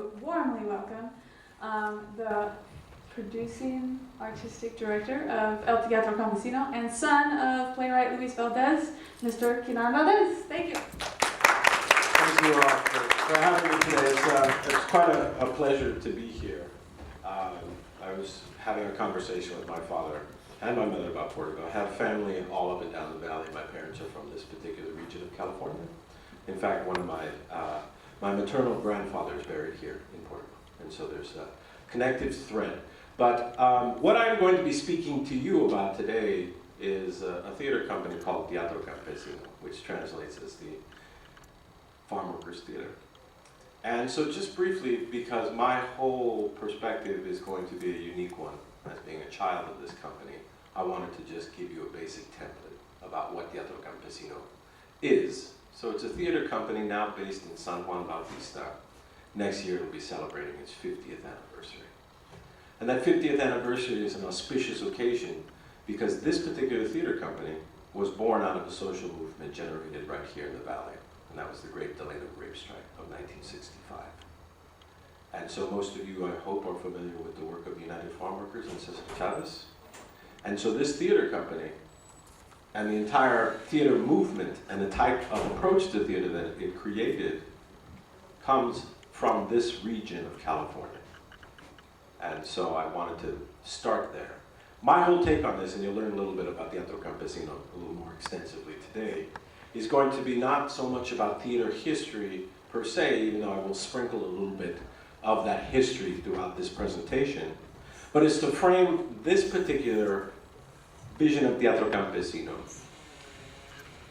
to warmly welcome the producing artistic director of El Teatro Campesino and son of playwright Luis Valdez, Mr. Chicano Valdez. Thank you. Thank you all for having me today. It's quite a pleasure to be here. I was having a conversation with my father and my mother about Portugal. I have family all up and down the valley. My parents are from this particular region of California. In fact, one of my maternal grandfather is buried here in Portugal, and so there's a connective thread. But what I'm going to be speaking to you about today is a theater company called Teatro Campesino, which translates as the Farm Workers Theater. And so just briefly, because my whole perspective is going to be a unique one, as being a child of this company, I wanted to just give you a basic template about what Teatro Campesino is. So it's a theater company now based in San Juan Bautista. Next year it'll be celebrating its 50th anniversary. And that 50th anniversary is an auspicious occasion because this particular theater company was born out of a social movement generated right here in the valley. And that was the Great Delano Grape Strike of 1965. And so most of you, I hope, are familiar with the work of United Farm Workers and Cesar Chavez. And so this theater company and the entire theater movement and the type of approach to theater that it created comes from this region of California. And so I wanted to start there. My whole take on this, and you'll learn a little bit about Teatro Campesino a little more extensively today, is going to be not so much about theater history per se, even though I will sprinkle a little bit of that history throughout this presentation, but is to frame this particular vision of Teatro Campesino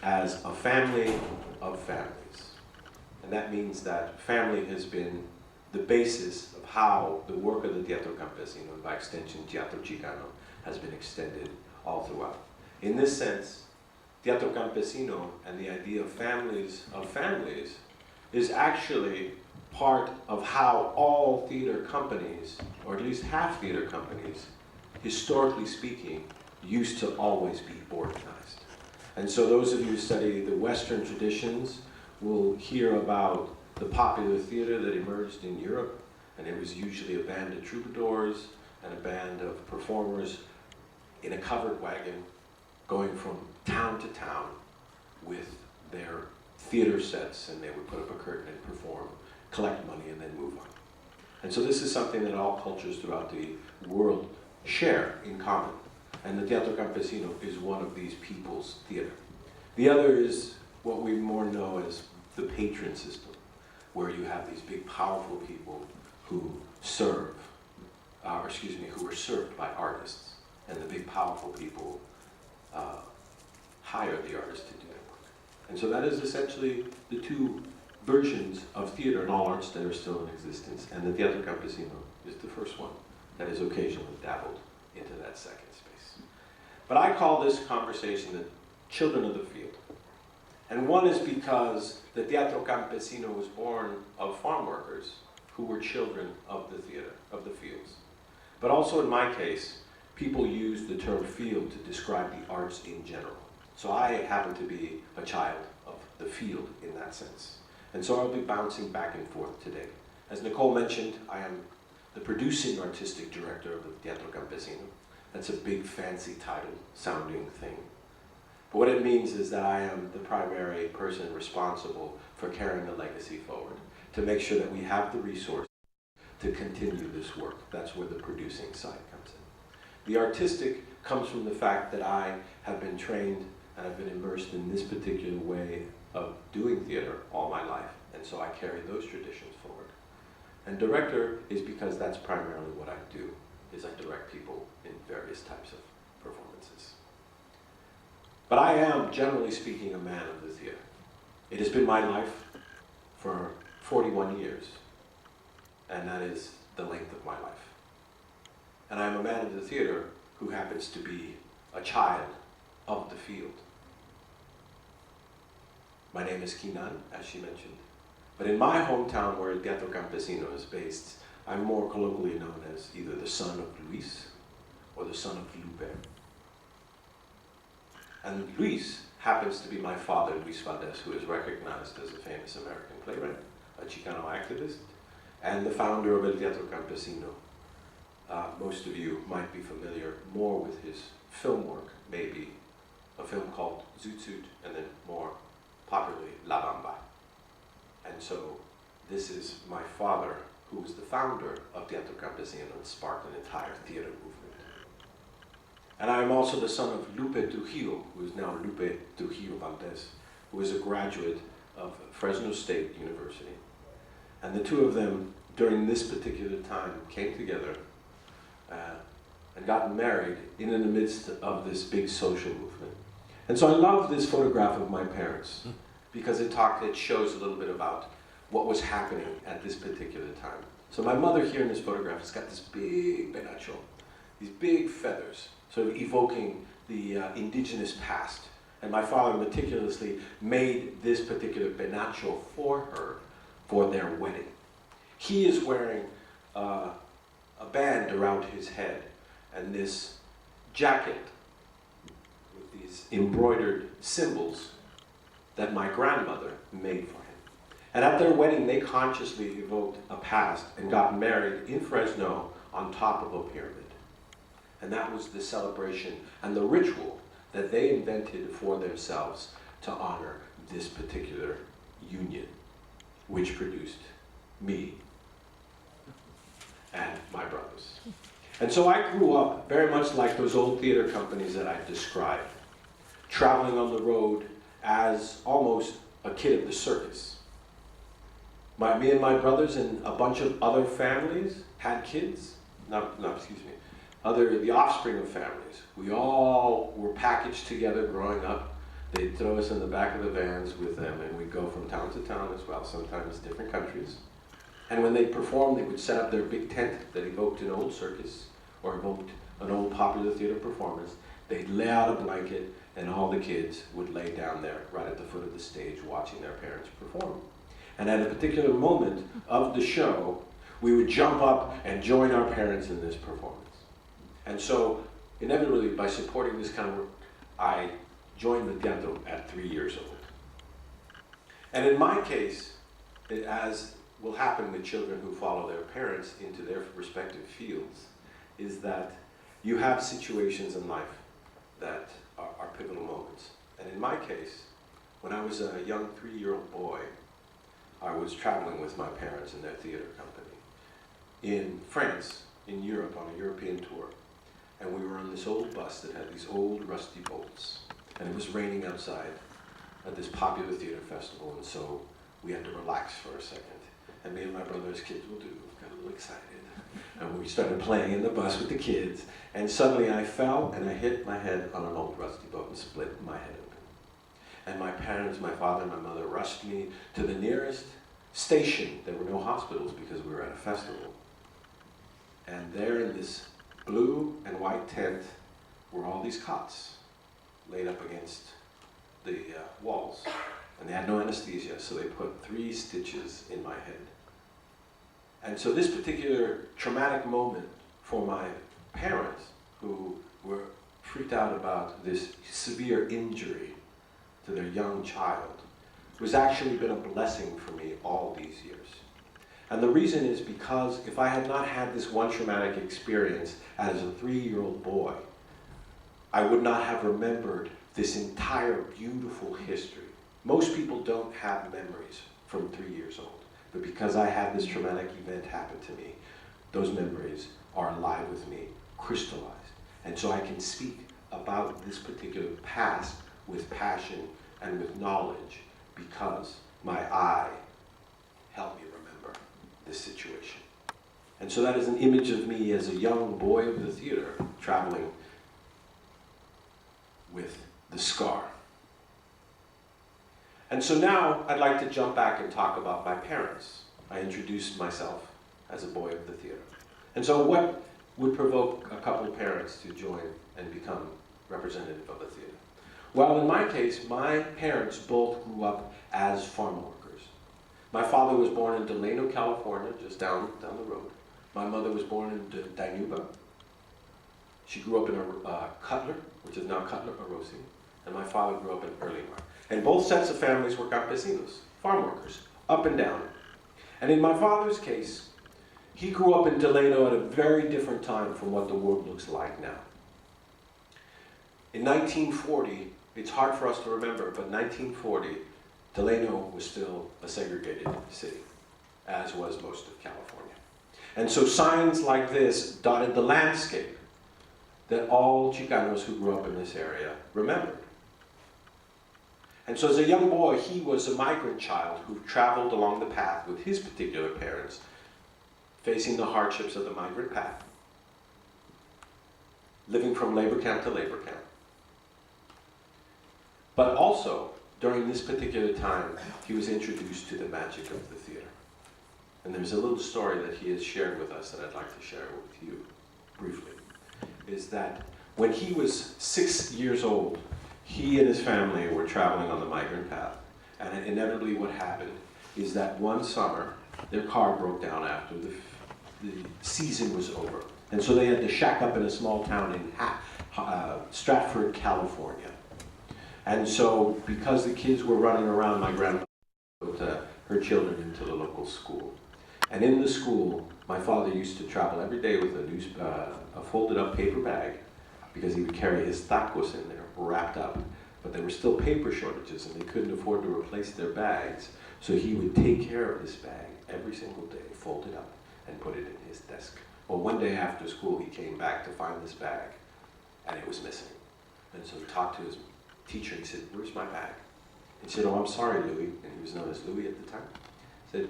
as a family of families. And that means that family has been the basis of how the work of the Teatro Campesino, and by extension Teatro Chicano, has been extended all throughout. In this sense, Teatro Campesino and the idea of families is actually part of how all theater companies, or at least half theater companies, historically speaking, used to always be organized. And so those of you who study the Western traditions will hear about the popular theater that emerged in Europe, and it was usually a band of troubadours and a band of performers in a covered wagon going from town to town with their theater sets, and they would put up a curtain and perform, collect money, and then move on. And so this is something that all cultures throughout the world share in common. And the Teatro Campesino is one of these people's theater. The other is what we more know as the patron system, where you have these big, powerful people who serve, who are served by artists. And the big, powerful people hire the artists to do their work. And so that is essentially the two versions of theater and all arts that are still in existence. And the Teatro Campesino is the first one that has occasionally dabbled into that second space. But I call this conversation the children of the field. And one is because the Teatro Campesino was born of farm workers who were children of the theater, of the fields. But also in my case, people use the term field to describe the arts in general. So I happen to be a child of the field in that sense. And so I'll be bouncing back and forth today. As Nicole mentioned, I am the producing artistic director of the Teatro Campesino. That's a big fancy title sounding thing. But what it means is that I am the primary person responsible for carrying the legacy forward, to make sure that we have the resources to continue this work. That's where the producing side comes in. The artistic comes from the fact that I have been trained and I've been immersed in this particular way of doing theater all my life, and so I carry those traditions forward. And director is because that's primarily what I do, is I direct people in various types of performances. But I am, generally speaking, a man of the theater. It has been my life for 41 years, and that is the length of my life. And I'm a man of the theater who happens to be a child of the field. My name is Kinan, as she mentioned. But in my hometown, where Teatro Campesino is based, I'm more colloquially known as either the son of Luis or the son of Lupe. And Luis happens to be my father, Luis Valdez, who is recognized as a famous American playwright, a Chicano activist, and the founder of El Teatro Campesino. Most of you might be familiar more with his film work, maybe a film called Zoot Suit, and then more popularly, La Bamba. And so this is my father, who was the founder of Teatro Campesino and sparked an entire theater movement. And I am also the son of Lupe Trujillo, who is now Lupe Trujillo Valdez, who is a graduate of Fresno State University. And the two of them, during this particular time, came together and got married in the midst of this big social movement. And so I love this photograph of my parents because it shows a little bit about what was happening at this particular time. So my mother here in this photograph has got this big penacho, these big feathers, sort of evoking the indigenous past. And my father meticulously made this particular penacho for her for their wedding. He is wearing a band around his head and this jacket with these embroidered symbols that my grandmother made for him. And at their wedding, they consciously evoked a past and got married in Fresno on top of a pyramid. And that was the celebration and the ritual that they invented for themselves to honor this particular union, which produced me and my brothers. And so I grew up very much like those old theater companies that I've described, traveling on the road as almost a kid of the circus. Me and my brothers and a bunch of other families had kids, the offspring of families. We all were packaged together growing up. They'd throw us in the back of the vans with them, and we'd go from town to town as well, sometimes different countries. And when they performed, they would set up their big tent that evoked an old circus or evoked an old popular theater performance. They'd lay out a blanket, and all the kids would lay down there right at the foot of the stage watching their parents perform. And at a particular moment of the show, we would jump up and join our parents in this performance. And so, inevitably, by supporting this kind of work, I joined the teatro at 3 years old. And in my case, as will happen with children who follow their parents into their respective fields, is that you have situations in life that are pivotal moments. And in my case, when I was a young 3-year-old boy, I was traveling with my parents in their theater company in France, in Europe, on a European tour. And we were on this old bus that had these old rusty bolts. And it was raining outside at this popular theater festival, and so we had to relax for a second. And me and my brother, as kids will do, got a little excited. And we started playing in the bus with the kids, and suddenly I fell and I hit my head on an old rusty boat and split my head open. And my parents, my father and my mother, rushed me to the nearest station. There were no hospitals because we were at a festival. And there in this blue and white tent were all these cots laid up against the walls. And they had no anesthesia, so they put 3 stitches in my head. And so this particular traumatic moment for my parents, who were freaked out about this severe injury to their young child, was actually been a blessing for me all these years. And the reason is because if I had not had this one traumatic experience as a 3-year-old boy, I would not have remembered this entire beautiful history. Most people don't have memories from 3 years old, but because I had this traumatic event happen to me, those memories are alive with me, crystallized. And so I can speak about this particular past with passion and with knowledge because my eye helped me remember this situation. And so that is an image of me as a young boy of the theater traveling with the scar. And so now I'd like to jump back and talk about my parents. I introduced myself as a boy of the theater. And so what would provoke a couple of parents to join and become representative of the theater? Well, in my case, my parents both grew up as farm workers. My father was born in Delano, California, just down the road. My mother was born in Dinuba. She grew up in Cutler, which is now Cutler, Orosi. And my father grew up in Erlingmar. And both sets of families were campesinos, farm workers, up and down. And in my father's case, He grew up in Delano at a very different time from what the world looks like now. In 1940, it's hard for us to remember, but 1940, Delano was still a segregated city, as was most of California. And so signs like this dotted the landscape that all Chicanos who grew up in this area remembered. And so as a young boy, he was a migrant child who traveled along the path with his particular parents, facing the hardships of the migrant path, living from labor camp to labor camp. But also, during this particular time, he was introduced to the magic of the theater. And there's a little story that he has shared with us that I'd like to share with you briefly, is that when he was 6 years old, he and his family were traveling on the migrant path. And inevitably what happened is that one summer, their car broke down after the season was over. And so they had to shack up in a small town in Stratford, California. And so because the kids were running around, my grandmother put her children into the local school. And in the school, my father used to travel every day with a folded up paper bag, because he would carry his tacos in there, wrapped up. But there were still paper shortages and they couldn't afford to replace their bags. So he would take care of this bag every single day, fold it up, and put it in his desk. Well, one day after school, he came back to find this bag, and it was missing. And so he talked to his teacher, and he said, "Where's my bag?" He said, "Oh, I'm sorry, Louis," and he was known as Louis at the time. He said,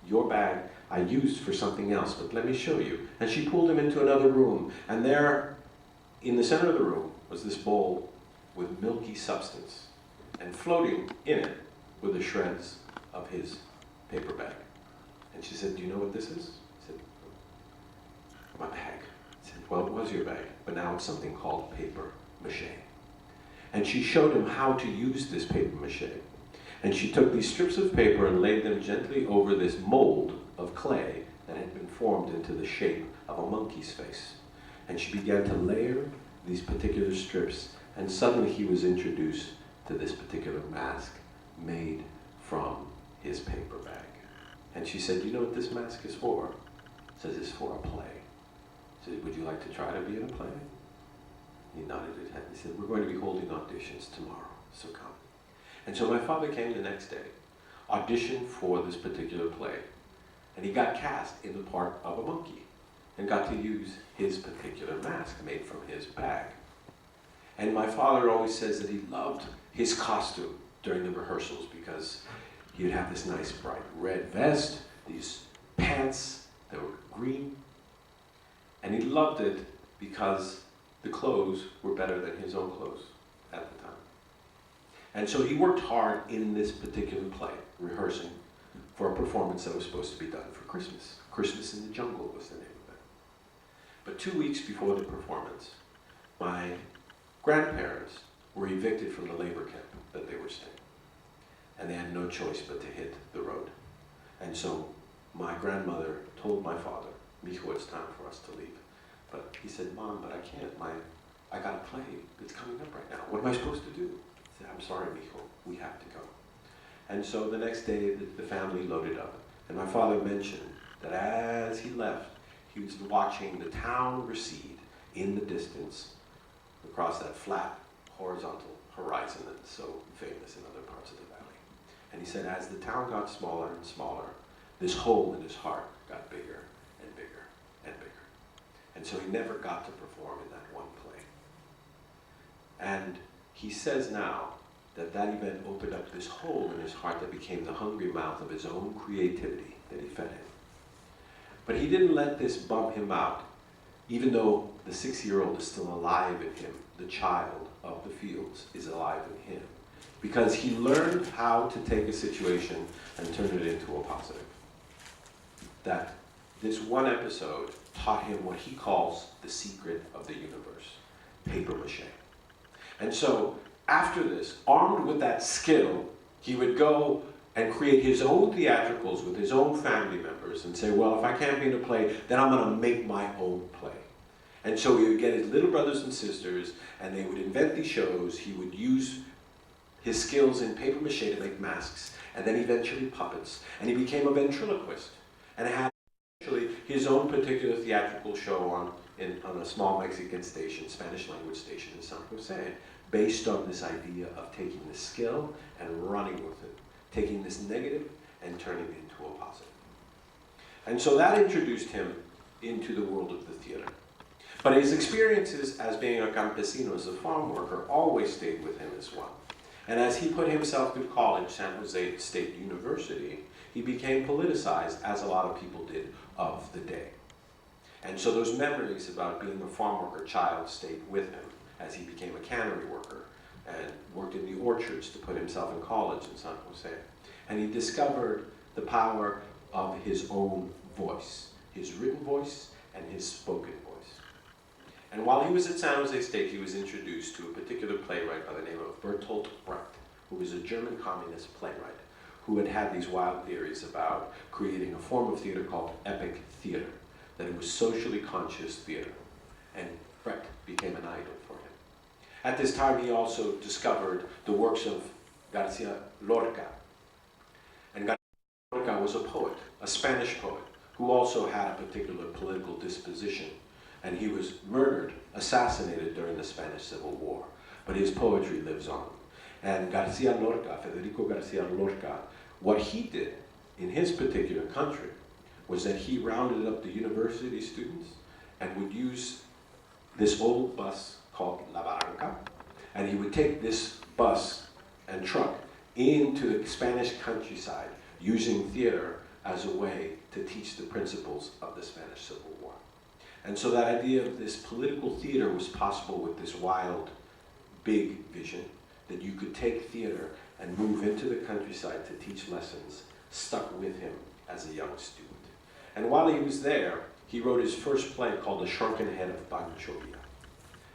"Your bag I used for something else, but let me show you." And she pulled him into another room, and there, in the center of the room, was this bowl with milky substance, and floating in it were the shreds of his paper bag. And she said, "Do you know what this is?" He said, "My bag." He said, "Well, it was your bag, but now it's something called paper mache." And she showed him how to use this paper mache. And she took these strips of paper and laid them gently over this mold of clay that had been formed into the shape of a monkey's face. And she began to layer these particular strips, and suddenly he was introduced to this particular mask made from his paper bag. And she said, "You know what this mask is for?" He says, "It's for a play." She said, "Would you like to try to be in a play?" He nodded his head. He said, "We're going to be holding auditions tomorrow, so come." And so my father came the next day, auditioned for this particular play, and he got cast in the part of a monkey and got to use his particular mask made from his bag. And my father always says that he loved his costume during the rehearsals because he would have this nice bright red vest, these pants that were green, and he loved it because the clothes were better than his own clothes at the time. And so he worked hard in this particular play, rehearsing for a performance that was supposed to be done for Christmas. Christmas in the Jungle was the name of it. But 2 weeks before the performance, my grandparents were evicted from the labor camp that they were staying. And they had no choice but to hit the road. And so my grandmother told my father, "Mijo, it's time for us to leave." But he said, "Mom, but I can't. I got a play that's coming up right now. What am I supposed to do?" He said, "I'm sorry, Mijo, we have to go." And so the next day, the family loaded up. And my father mentioned that as he left, he was watching the town recede in the distance across that flat, horizontal horizon that's so famous in other parts of the valley. And he said, as the town got smaller and smaller, this hole in his heart got bigger and bigger and bigger. And so he never got to perform in that one play. And he says now that that event opened up this hole in his heart that became the hungry mouth of his own creativity that he fed him. But he didn't let this bum him out. Even though the 6-year-old is still alive in him, the child of the fields is alive in him. Because he learned how to take a situation and turn it into a positive. That this one episode taught him what he calls the secret of the universe, paper mache. And so after this, armed with that skill, he would go and create his own theatricals with his own family members and say, well, if I can't be in a play, then I'm going to make my own play. And so he would get his little brothers and sisters, and they would invent these shows. He would use his skills in paper mache to make masks, and then eventually puppets. And he became a ventriloquist. And eventually, his own particular theatrical show on a small Mexican station, Spanish language station in San Jose, based on this idea of taking the skill and running with it, taking this negative and turning it into a positive. And so that introduced him into the world of the theater. But his experiences as being a campesino, as a farm worker, always stayed with him as well. And as he put himself through college, San Jose State University, he became politicized, as a lot of people did, of the day. And so those memories about being a farm worker child stayed with him as he became a cannery worker and worked in the orchards to put himself in college in San Jose. And he discovered the power of his own voice, his written voice and his spoken voice. And while he was at San Jose State, he was introduced to a particular playwright by the name of Bertolt Brecht, who was a German communist playwright who had had these wild theories about creating a form of theater called epic theater, that it was socially conscious theater. And Brecht became an idol for him. At this time, he also discovered the works of Garcia Lorca. And Garcia Lorca was a poet, a Spanish poet, who also had a particular political disposition. And he was murdered, assassinated during the Spanish Civil War. But his poetry lives on. And Garcia Lorca, Federico Garcia Lorca, what he did in his particular country was that he rounded up the university students and would use this old bus called La Barranca, and he would take this bus and truck into the Spanish countryside using theater as a way to teach the principles of the Spanish Civil War. And so that idea of this political theater was possible with this wild, big vision that you could take theater and move into the countryside to teach lessons, stuck with him as a young student. And while he was there, he wrote his first play called The Shrunken Head of Pancho Villa.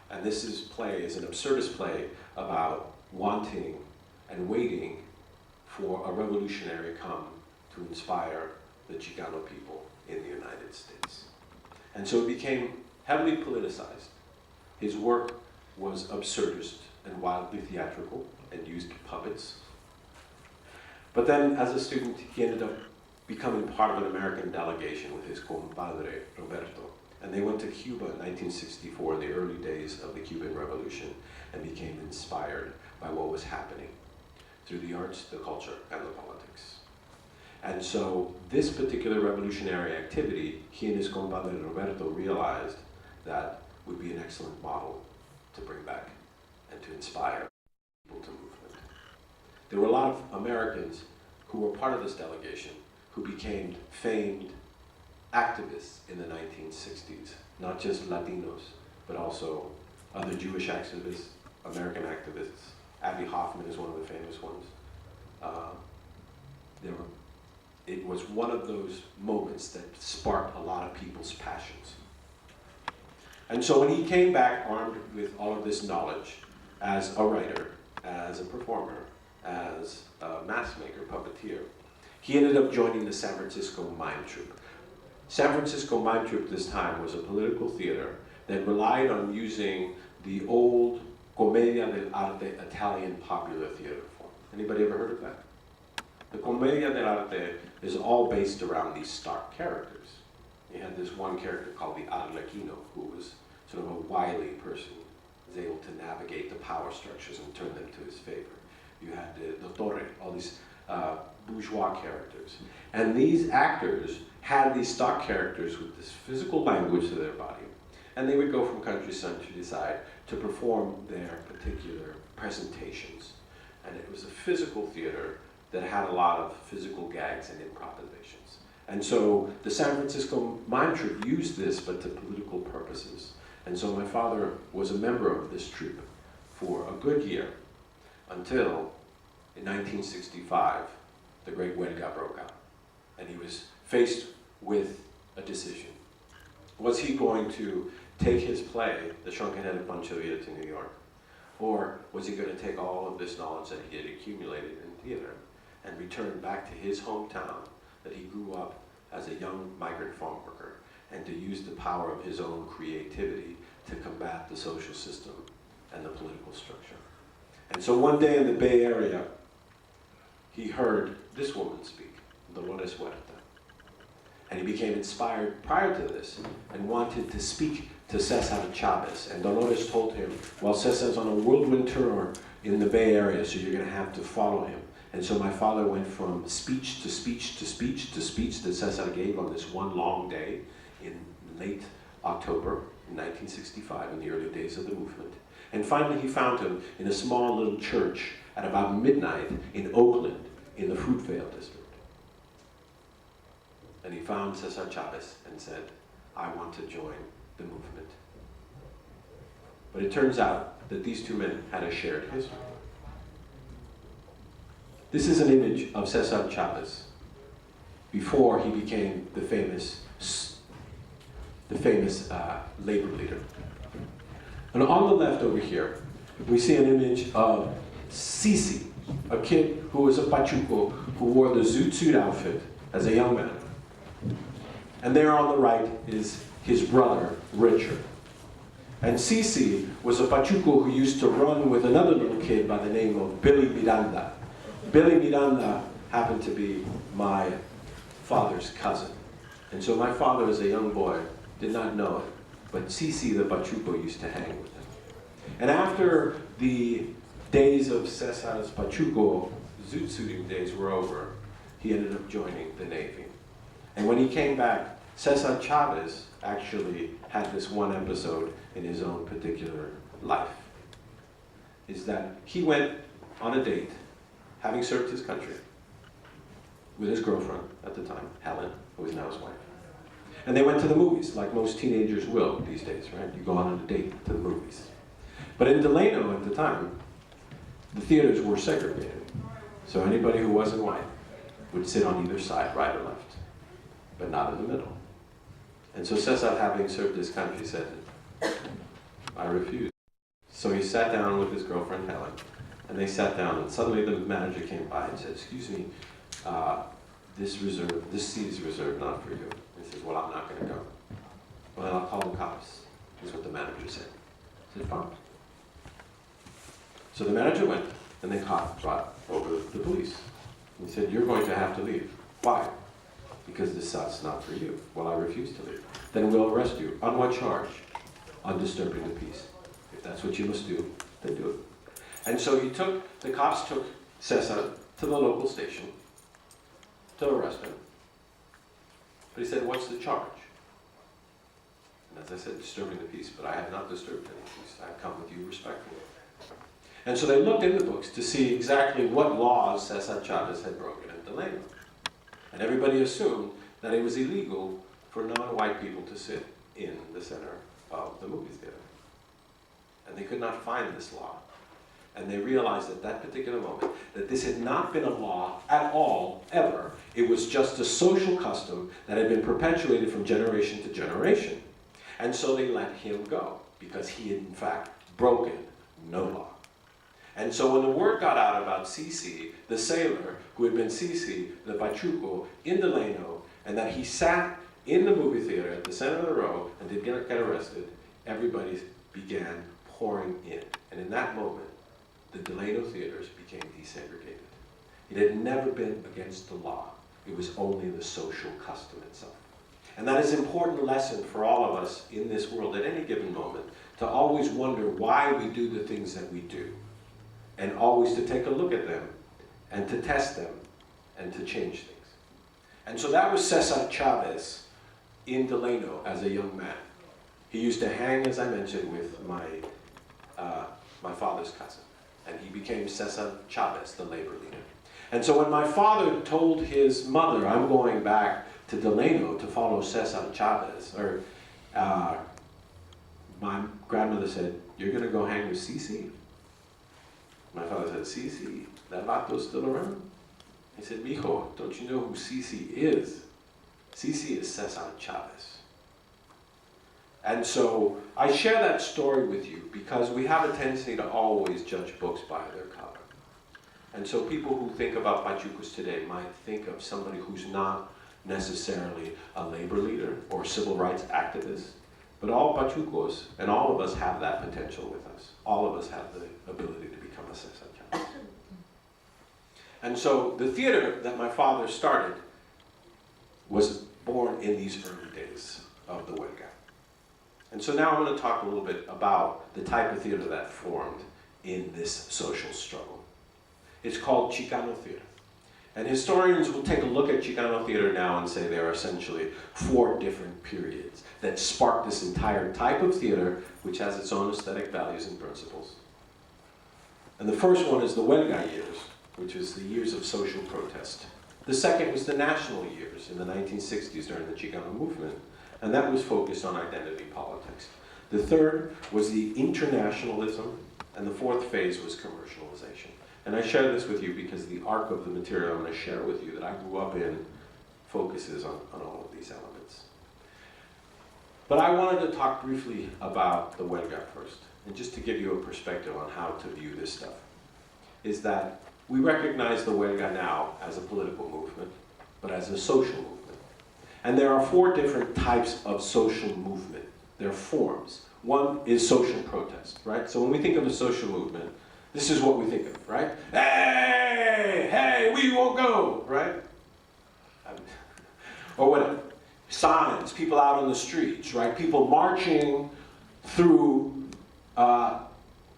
And this play is an absurdist play about wanting and waiting for a revolutionary come to inspire the Chicano people in the United States. And so it became heavily politicized. His work was absurdist and wildly theatrical and used puppets. But then as a student, he ended up becoming part of an American delegation with his compadre, Roberto. And they went to Cuba in 1964, in the early days of the Cuban Revolution, and became inspired by what was happening through the arts, the culture, and the politics. And so this particular revolutionary activity, he and his compadre Roberto realized that would be an excellent model to bring back and to inspire people to movement. There were a lot of Americans who were part of this delegation who became famed activists in the 1960s, not just Latinos, but also other Jewish activists, American activists. Abby Hoffman is one of the famous ones. It was one of those moments that sparked a lot of people's passions. And so when he came back armed with all of this knowledge as a writer, as a performer, as a mask maker, puppeteer, he ended up joining the San Francisco Mime Troupe. San Francisco Mime Troupe this time was a political theater that relied on using the old commedia dell'arte Italian popular theater form. Anybody ever heard of that? The commedia dell'arte is all based around these stark characters. You had this one character called the Arlecchino, who was sort of a wily person, was able to navigate the power structures and turn them to his favor. You had the Dottore, all these bourgeois characters. And these actors had these stock characters with this physical language to their body. And they would go from countryside to perform their particular presentations. And it was a physical theater that had a lot of physical gags and improvisations. And so the San Francisco Mime Troupe used this, but to political purposes. And so my father was a member of this troupe for a good year, until in 1965, the Great Huelga broke out. And he was faced with a decision. Was he going to take his play, The Shrunken Head of Pancho Villa, to New York? Or was he going to take all of this knowledge that he had accumulated in theater and return back to his hometown that he grew up as a young migrant farm worker, and to use the power of his own creativity to combat the social system and the political structure? And so one day in the Bay Area, he heard this woman speak, Dolores Huerta. And he became inspired prior to this and wanted to speak to Cesar Chavez. And Dolores told him, well, Cesar's on a whirlwind tour in the Bay Area, so you're going to have to follow him. And so my father went from speech to speech to speech to speech that Cesar gave on this one long day in late October in 1965, in the early days of the movement. And finally he found him in a small little church at about midnight in Oakland, in the Fruitvale district. And he found Cesar Chavez and said, I want to join the movement. But it turns out that these two men had a shared history. This is an image of Cesar Chavez before he became the famous labor leader. And on the left over here, we see an image of Sisi, a kid who was a Pachuco who wore the zoot suit outfit as a young man. And there on the right is his brother, Richard. And Sisi was a Pachuco who used to run with another little kid by the name of Billy Miranda. Billy Miranda happened to be my father's cousin. And so my father, as a young boy, did not know it, but Sisi the Pachuco used to hang with him. And after the days of Cesar's Pachuco zoot suiting days were over, he ended up joining the Navy. And when he came back, Cesar Chavez actually had this one episode in his own particular life. Is that he went on a date, having served his country, with his girlfriend at the time, Helen, who is now his wife. And they went to the movies, like most teenagers will these days, right? You go on a date to the movies. But in Delano at the time, the theaters were segregated. So anybody who wasn't white would sit on either side, right or left, but not in the middle. And so Cesar, having served his country, said, I refuse. So he sat down with his girlfriend, Helen, and they sat down, and suddenly the manager came by and said, excuse me, this seat is reserved not for you. He says, well, I'm not going to go. Well, then I'll call the cops, is what the manager said. I said, fine. So the manager went, and the cop brought over the police. He said, you're going to have to leave. Why? Because this site's not for you. Well, I refuse to leave. Then we'll arrest you. On what charge? On disturbing the peace. If that's what you must do, then do it. And so the cops took Cesar to the local station to arrest him. But he said, what's the charge? And as I said, disturbing the peace, but I have not disturbed any peace. I've come with you respectfully. And so they looked in the books to see exactly what laws Cesar Chavez had broken in Delano. And everybody assumed that it was illegal for non-white people to sit in the center of the movie theater. And they could not find this law. And they realized at that particular moment that this had not been a law at all, ever. It was just a social custom that had been perpetuated from generation to generation. And so they let him go, because he had in fact broken no law. And so when the word got out about Sisi, the sailor, who had been Sisi, the Pachuco, in Delano, and that he sat in the movie theater at the center of the row and did get arrested, everybody began pouring in. And in that moment, the Delano theaters became desegregated. It had never been against the law. It was only the social custom itself. And that is an important lesson for all of us in this world at any given moment, to always wonder why we do the things that we do. And always to take a look at them, and to test them, and to change things. And so that was Cesar Chavez in Delano as a young man. He used to hang, as I mentioned, with my father's cousin. And he became Cesar Chavez, the labor leader. And so when my father told his mother, I'm going back to Delano to follow Cesar Chavez, my grandmother said, you're going to go hang with Sisi? My father said, Sisi, that vato's still around? He said, mijo, don't you know who Sisi is? Sisi is Cesar Chavez. And so I share that story with you because we have a tendency to always judge books by their cover. And so people who think about Pachucos today might think of somebody who's not necessarily a labor leader or civil rights activist, but all Pachucos and all of us have that potential with us. All of us have the ability to become a Cesar Chavez. And so the theater that my father started was born in these early days of the huelga. And so now I'm going to talk a little bit about the type of theater that formed in this social struggle. It's called Chicano theater. And historians will take a look at Chicano theater now and say there are essentially 4 different periods that spark this entire type of theater, which has its own aesthetic values and principles. And the first one is the huelga years, which is the years of social protest. The second was the national years in the 1960s during the Chicano Movement, and that was focused on identity politics. The third was the internationalism, and the fourth phase was commercialization. And I share this with you because the arc of the material I'm going to share with you that I grew up in focuses on all of these elements. But I wanted to talk briefly about the huelga first, and just to give you a perspective on how to view this stuff, is that we recognize the huelga now as a political movement, but as a social movement. And there are 4 different types of social movement. There are forms. One is social protest, right? So when we think of a social movement, this is what we think of, right? Hey, hey, we won't go, right? Or whatever. Signs, people out on the streets, right? People marching through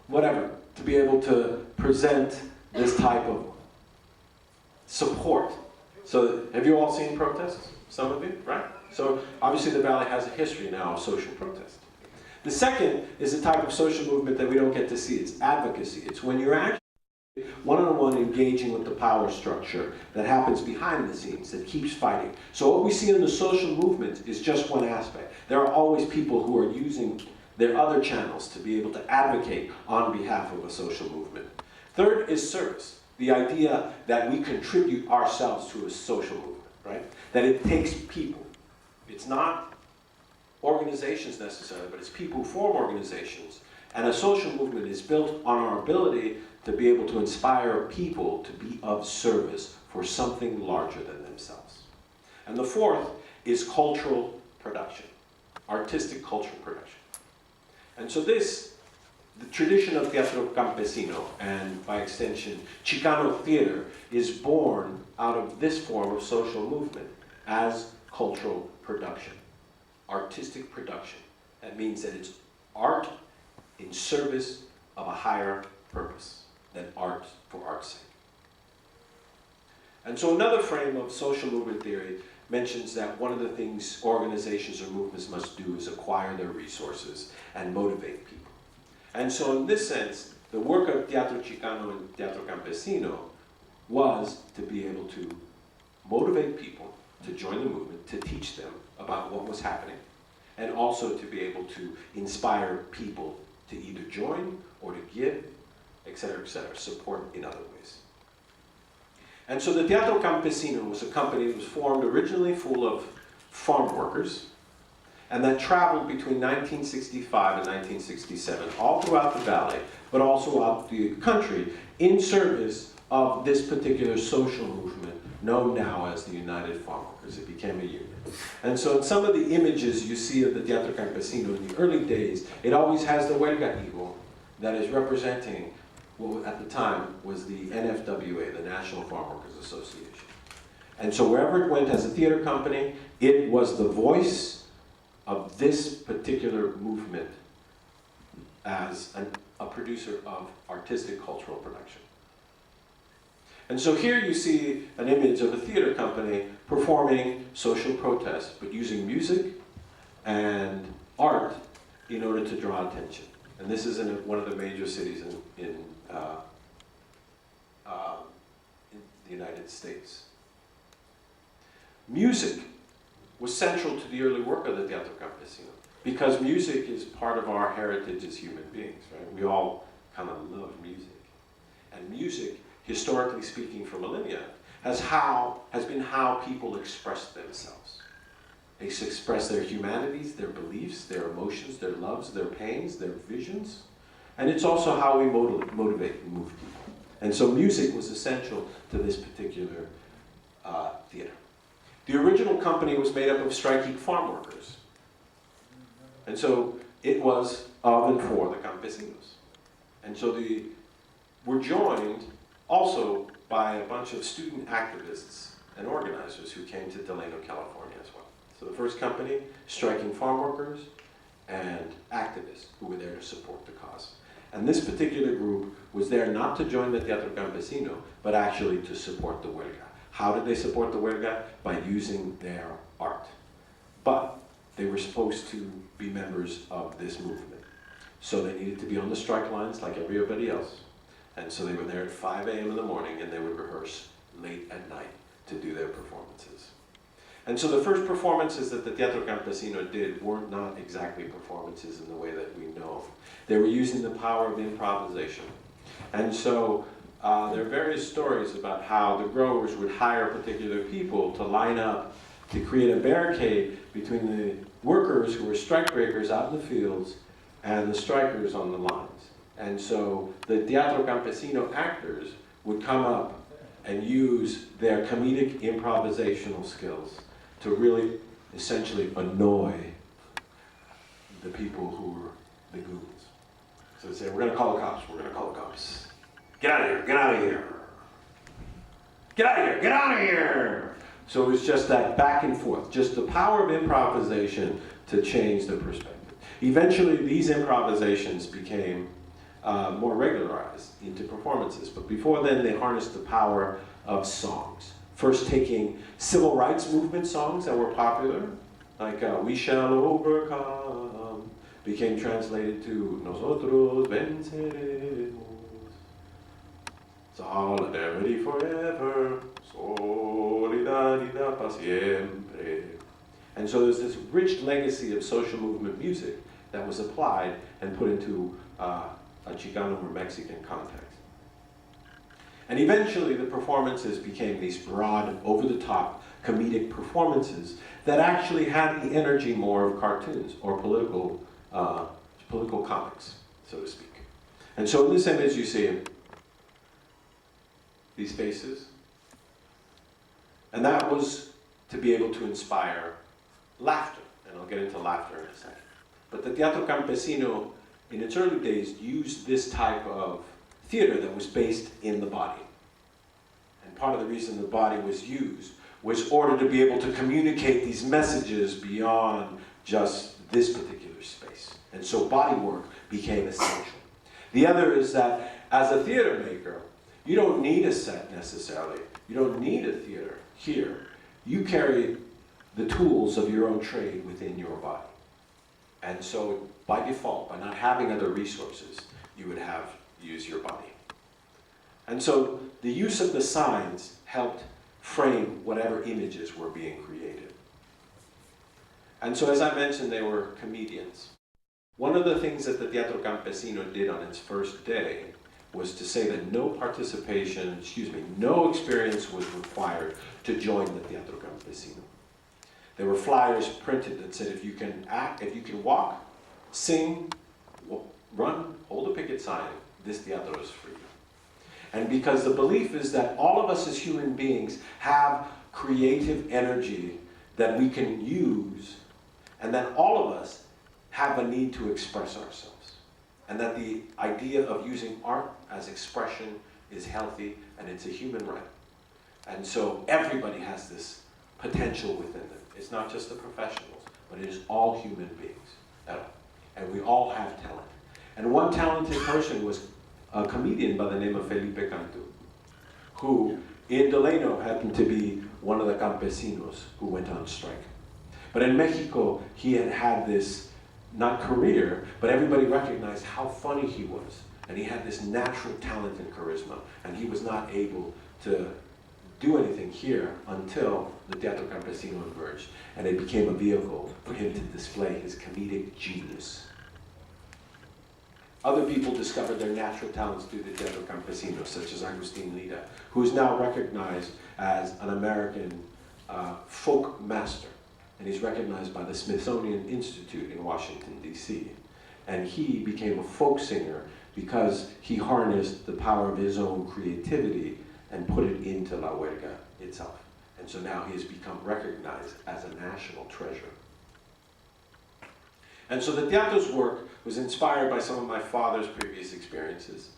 whatever, to be able to present this type of support. So have you all seen protests? Some of you, right? So obviously the Valley has a history now of social protest. The second is a type of social movement that we don't get to see. It's advocacy. It's when you're actually one-on-one engaging with the power structure that happens behind the scenes, that keeps fighting. So what we see in the social movement is just one aspect. There are always people who are using their other channels to be able to advocate on behalf of a social movement. Third is service. The idea that we contribute ourselves to a social movement, right? That it takes people. It's not organizations necessarily, but it's people who form organizations. And a social movement is built on our ability to be able to inspire people to be of service for something larger than themselves. And the fourth is cultural production, artistic cultural production. And so this, the tradition of Teatro Campesino, and by extension, Chicano theater, is born out of this form of social movement as cultural production, artistic production. That means that it's art in service of a higher purpose than art for art's sake. And so another frame of social movement theory mentions that one of the things organizations or movements must do is acquire their resources and motivate people. And so in this sense, the work of Teatro Chicano and Teatro Campesino was to be able to motivate people to join the movement, to teach them about what was happening, and also to be able to inspire people to either join or to give, etc., support in other ways. And so the Teatro Campesino was a company that was formed originally full of farm workers, and that traveled between 1965 and 1967, all throughout the valley, but also throughout the country, in service of this particular social movement known now as the United Farm Workers. It became a union. And so in some of the images you see of the Teatro Campesino in the early days, it always has the huelga eagle that is representing what at the time was the NFWA, the National Farm Workers Association. And so wherever it went as a theater company, it was the voice of this particular movement as a producer of artistic cultural production. And so here you see an image of a theater company performing social protest, but using music and art in order to draw attention. And this is in one of the major cities in the United States. Music was central to the early work of the Teatro Campesino, because music is part of our heritage as human beings, right? We all kind of love music. And music, historically speaking for millennia, has been how people express themselves. They express their humanities, their beliefs, their emotions, their loves, their pains, their visions. And it's also how we motivate and move people. And so music was essential to this particular theater. The original company was made up of striking farm workers. And so it was of and for the campesinos. And so we're joined also by a bunch of student activists and organizers who came to Delano, California as well. So the first company, striking farm workers and activists who were there to support the cause. And this particular group was there not to join the Teatro Campesino, but actually to support the huelga. How did they support the huelga? By using their art. But they were supposed to be members of this movement. So they needed to be on the strike lines like everybody else. And so they were there at 5 a.m. in the morning, and they would rehearse late at night to do their performances. And so the first performances that the Teatro Campesino did were not exactly performances in the way that we know. They were using the power of improvisation. And so there are various stories about how the growers would hire particular people to line up to create a barricade between the workers who were strike breakers out in the fields and the strikers on the lines. And so the Teatro Campesino actors would come up and use their comedic improvisational skills to really essentially annoy the people who were the goons. So they say, we're going to call the cops, we're going to call the cops. Get out of here, get out of here. Get out of here, get out of here. So it was just that back and forth, just the power of improvisation to change the perspective. Eventually, these improvisations became more regularized into performances. But before then, they harnessed the power of songs. First taking civil rights movement songs that were popular, like We Shall Overcome, became translated to Nosotros venceremos, Solidarity forever, Solidaridad para siempre. And so there's this rich legacy of social movement music that was applied and put into a Chicano or Mexican context. And eventually the performances became these broad, over-the-top comedic performances that actually had the energy more of cartoons or political comics, so to speak. And so in this image you see these faces. And that was to be able to inspire laughter, and I'll get into laughter in a second. But the Teatro Campesino, in its early days, used this type of theater that was based in the body. And part of the reason the body was used was in order to be able to communicate these messages beyond just this particular space. And so body work became essential. The other is that as a theater maker, you don't need a set necessarily. You don't need a theater here. You carry the tools of your own trade within your body. And so by default, by not having other resources, you would use your body. And so the use of the signs helped frame whatever images were being created. And so as I mentioned, they were comedians. One of the things that the Teatro Campesino did on its first day was to say that no experience was required to join the Teatro Campesino. There were flyers printed that said if you can act, if you can walk, sing, run, hold a picket sign, this teatro is for you. And because the belief is that all of us as human beings have creative energy that we can use, and that all of us have a need to express ourselves. And that the idea of using art as expression is healthy and it's a human right. And so everybody has this potential within them. It's not just the professionals, but it is all human beings. And we all have talent. And one talented person was a comedian by the name of Felipe Cantú, who in Delano happened to be one of the campesinos who went on strike. But in Mexico, he had this, not career, but everybody recognized how funny he was. And he had this natural talent and charisma. And he was not able to do anything here until the Teatro Campesino emerged. And it became a vehicle for him to display his comedic genius. Other people discovered their natural talents through the Teatro Campesino, such as Agustin Lira, who is now recognized as an American folk master. And he's recognized by the Smithsonian Institute in Washington, D.C. And he became a folk singer because he harnessed the power of his own creativity and put it into La Huelga itself. And so now he has become recognized as a national treasure. And so the teatro's work was inspired by some of my father's previous experiences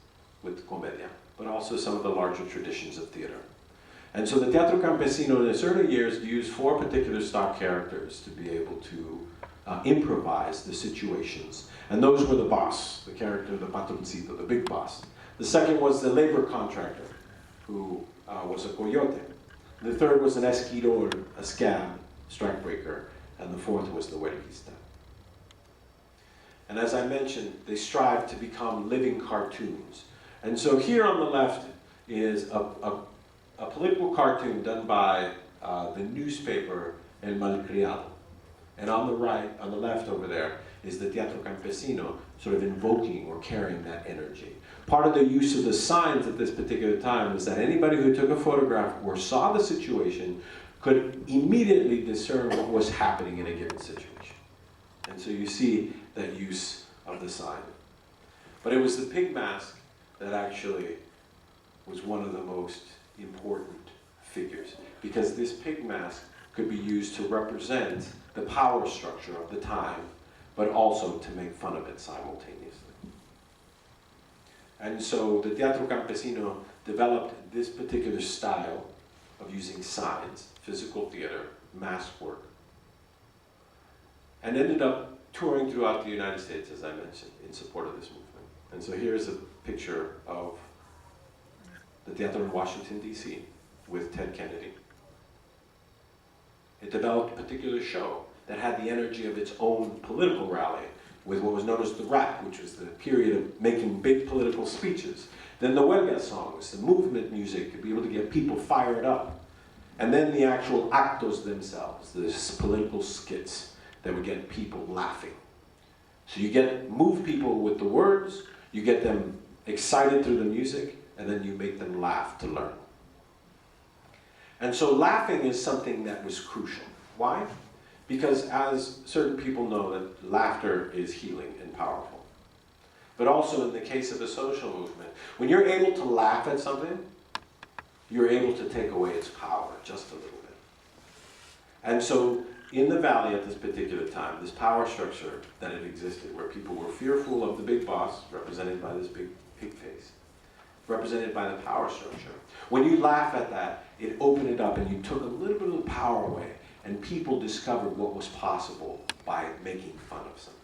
with comedia, but also some of the larger traditions of theater. And so the Teatro Campesino in its early years used 4 particular stock characters to be able to improvise the situations. And those were the boss, the character, the patroncito, the big boss. The second was the labor contractor, who was a coyote. The third was an esquidor, a scab, strikebreaker. And the fourth was the huertista. And as I mentioned, they strive to become living cartoons. And so here on the left is a political cartoon done by the newspaper El Malcriado. And on the right, on the left over there, is the Teatro Campesino sort of invoking or carrying that energy. Part of the use of the signs at this particular time is that anybody who took a photograph or saw the situation could immediately discern what was happening in a given situation. And so you see that use of the sign. But it was the pig mask that actually was one of the most important figures, because this pig mask could be used to represent the power structure of the time, but also to make fun of it simultaneously. And so the Teatro Campesino developed this particular style of using signs, physical theater, mask work, and ended up touring throughout the United States, as I mentioned, in support of this movement. And so here's a picture of the Teatro in Washington, D.C. with Ted Kennedy. It developed a particular show that had the energy of its own political rally with what was known as the rap, which was the period of making big political speeches. Then the huelga songs, the movement music, to be able to get people fired up. And then the actual actos themselves, the political skits that would get people laughing. So you move people with the words, you get them excited through the music, and then you make them laugh to learn. And so laughing is something that was crucial. Why? Because as certain people know, that laughter is healing and powerful. But also in the case of the social movement, when you're able to laugh at something, you're able to take away its power just a little bit. And so in the valley at this particular time, this power structure that had existed, where people were fearful of the big boss, represented by this big pig face, represented by the power structure. When you laugh at that, it opened it up and you took a little bit of the power away, and people discovered what was possible by making fun of something.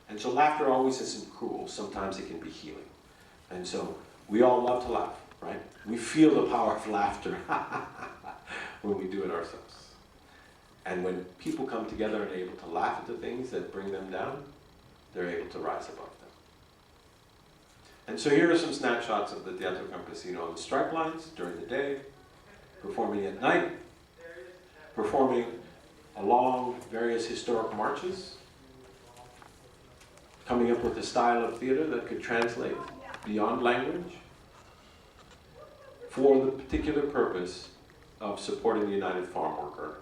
And so laughter always isn't cruel. Sometimes it can be healing. And so we all love to laugh, right? We feel the power of laughter when we do it ourselves. And when people come together and are able to laugh at the things that bring them down, they're able to rise above them. And so here are some snapshots of the Teatro Campesino on the stripe lines during the day, performing at night, performing along various historic marches, coming up with a style of theater that could translate beyond language for the particular purpose of supporting the United Farm Worker,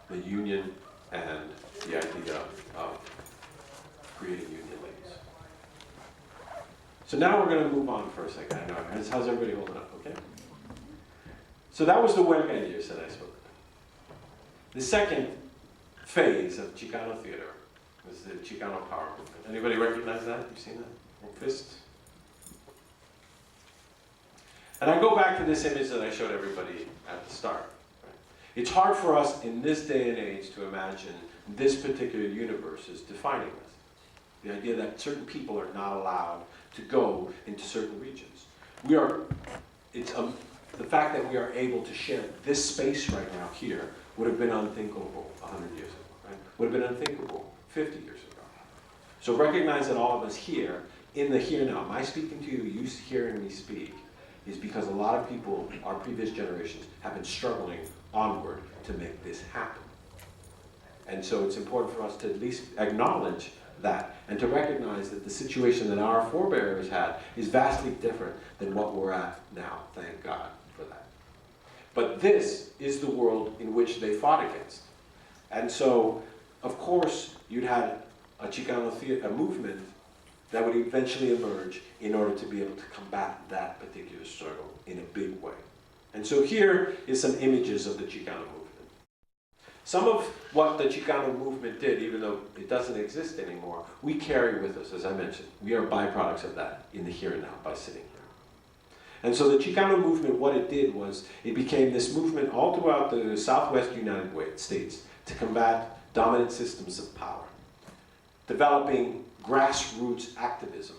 the union, and the idea of creating union leagues. So now we're going to move on for a second. I know. How's everybody holding up? Okay? So that was the huelga years that I spoke about. The second phase of Chicano theater was the Chicano power movement. Anybody recognize that? You've seen that? Fist? And I go back to this image that I showed everybody at the start. Right? It's hard for us in this day and age to imagine this particular universe as defining us. The idea that certain people are not allowed to go into certain regions. The fact that we are able to share this space right now here would have been unthinkable 100 years ago, right? Would have been unthinkable 50 years ago. So recognize that all of us here, in the here now, my speaking to you, you hearing me speak, is because a lot of people, our previous generations, have been struggling onward to make this happen. And so it's important for us to at least acknowledge that and to recognize that the situation that our forebears had is vastly different than what we're at now. Thank God for that. But this is the world in which they fought against. And so, of course, you'd had a Chicano theater, a movement that would eventually emerge in order to be able to combat that particular struggle in a big way. And so here is some images of the Chicano movement. Some of what the Chicano movement did, even though it doesn't exist anymore, we carry with us, as I mentioned. We are byproducts of that in the here and now by sitting here. And so the Chicano movement, what it did was, it became this movement all throughout the Southwest United States to combat dominant systems of power, developing grassroots activism,